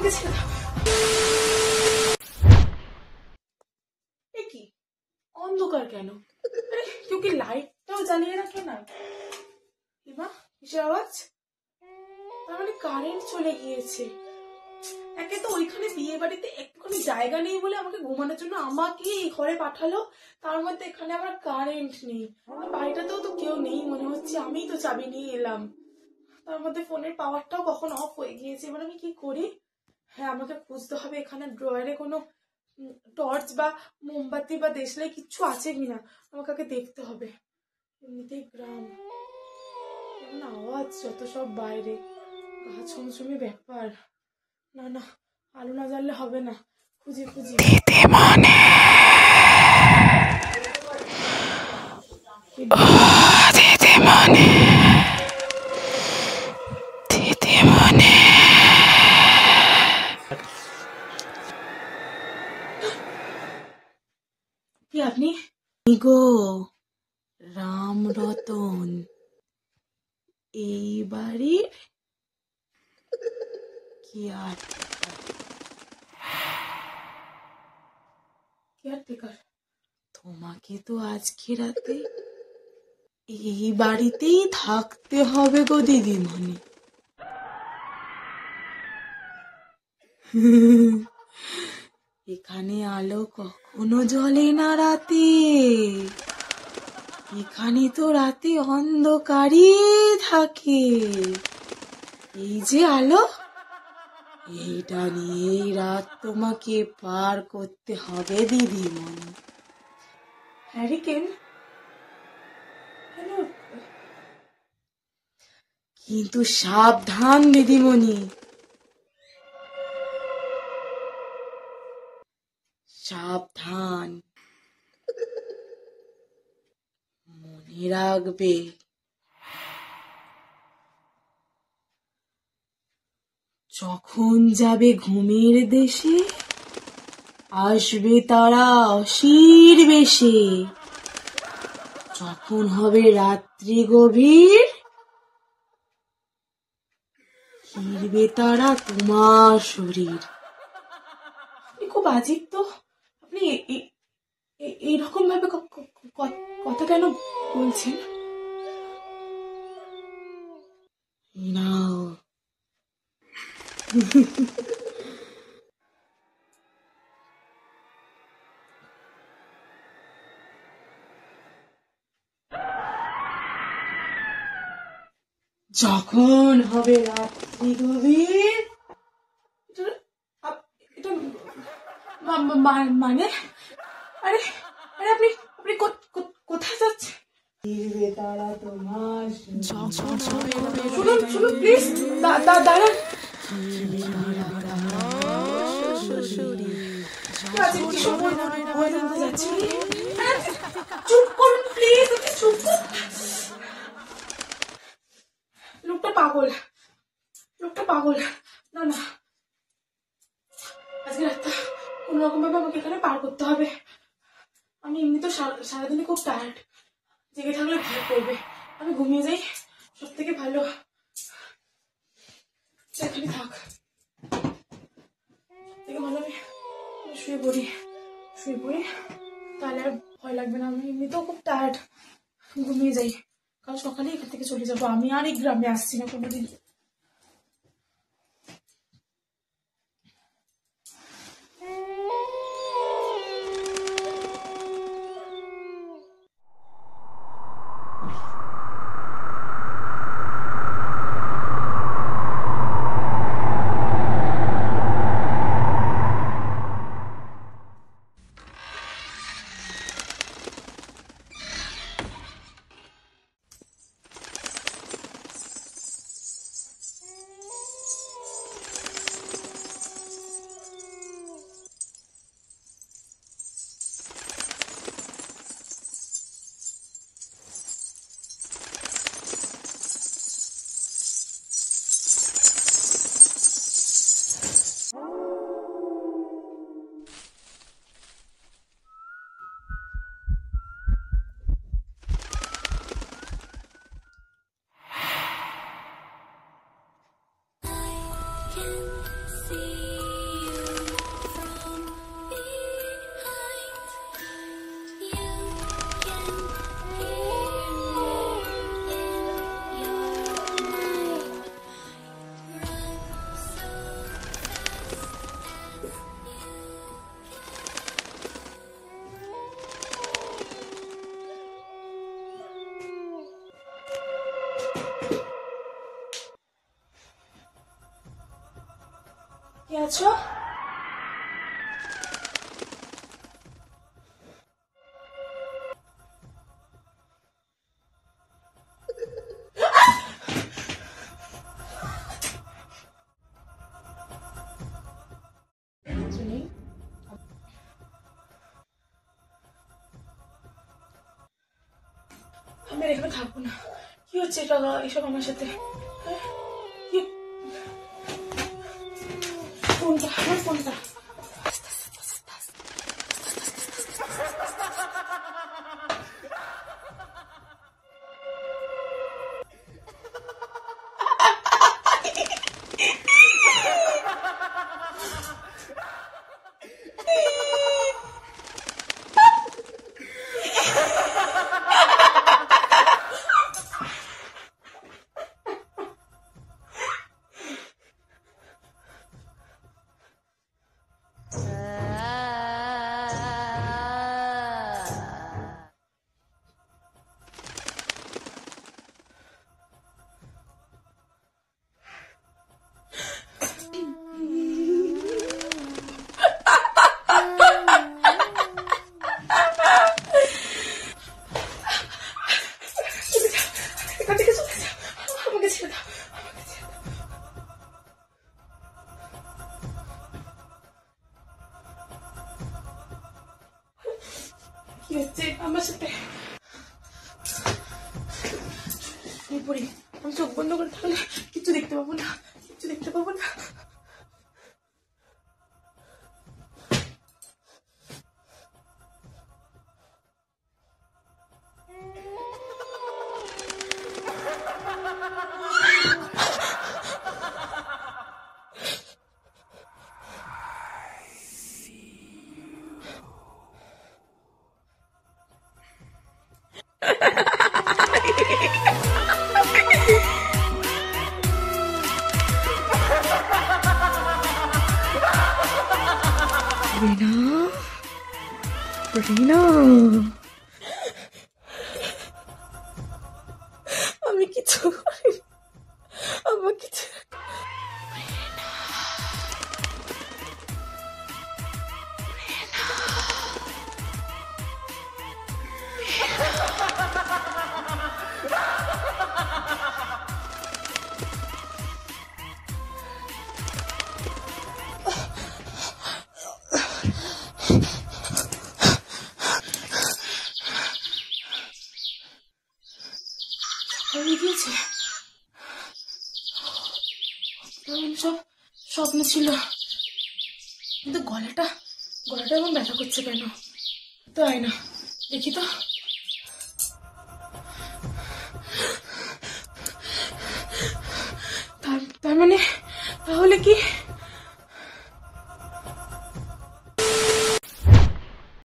আমাকে ছেড়ে দাও। কি অন্ধকার কেন? আরে কেউ কি লাইটটাও জ্বালিয়ে রাখে না? এমা কিসের আওয়াজ? তার মানে কারেন্ট চলে গিয়েছে। একে তো ওইখানে বিয়ে বাড়িতে একটুখানি জায়গা নেই বলে আমাকে ঘুমানোর জন্য আমাকে এই ঘরে পাঠালো, তার মধ্যে এখানে আবার কারেন্ট নেই। বাড়িটাতেও তো কেউ নেই মনে হচ্ছে, আমিই তো চাবি নিয়ে এলাম। তার মধ্যে ফোনের পাওয়ারটাও কখন অফ হয়ে গিয়েছে। এবার আমি কি করি? হ্যাঁ, আমাকে খুঁজতে হবে এখানে ড্রয়ারে কোনো টর্চ বা মোমবাতি বা দেশলাই কিচ্ছু আছে কিনা, আমাকে আগে দেখতে হবে। এমনিতেই গ্রাম, এমন আওয়াজ যত সব বাইরে, গা ছমছমে ব্যাপার। না না, আলো না জ্বাললে হবে না, খুঁজি খুঁজি। কি আপনি? গো রাম রতন, এই বাড়ির কেয়ারটেকার। তোমাকে তো আজকে রাতে এই বাড়িতেই থাকতে হবে গো দিদিমণি। এখানে আলো কখনো জ্বলে না রাতে, এখানে তো রাতে অন্ধকারই থাকে। এই যে আলো, এইটা নিয়েই রাত তোমাকে পার করতে হবে দিদিমণি। হ্যারিকেন কেন? কিন্তু সাবধান দিদিমণি, সাবধান। মনে রাখবে, যখন যাবে ঘুমের দেশে, আসবে তারা অশির বেশে। যখন হবে রাত্রি গভীর, ঘিরবে তারা তোমার শরীর। আপনি খুব আজীব তো, আপনি এইরকম ভাবে কথা কেন বলছেন? নাও। যখন হবে রাত্রি গভীর, মানে আরে আরে আপনি আপনি কোথায় যাচ্ছেন? তারা তোমার শুনুন শুনুন প্লিজ, দাঁড়ান। চুপ করুন প্লিজ, চুপ। লোকটা পাগল, লোকটা পাগল। না না, আজকে রাতটা কোন রকম ভাবে আমাকে এখানে পার করতে হবে। আমি এমনি তো সারাদিনে খুব টায়ার্ড, জেগে থাকলে ভয় করবে। আমি ঘুমিয়ে যাই, সব থেকে ভালো। এখানে থাক, থেকে ভালো আমি শুয়ে পড়ি, তাহলে আর ভয় লাগবে না। আমি এমনিতেও খুব টায়ার্ড, ঘুমিয়ে যাই। কাল সকালে এখান থেকে চলে যাবো, আমি আর এই গ্রামে আসছি না কোনোদিন। কে আছো? আমি আর এখানে থাকবো না। কি হচ্ছে এটা এসব আমার সাথে? ফোনটা, আমার ফোনটা। কি হচ্ছে আমার সাথে? আমি চোখ বন্ধ করে থাকলে কিছু দেখতে পাবো না, কিছু দেখতে পাবো না। রিনা, রিনা, আমি কিছু করিনি, আমার কিছু গিয়েছে। সব স্বপ্ন ছিল, কিন্তু গলাটা এমন ব্যথা করছে কেন? তাই না, দেখি তো। তার মানে তাহলে কি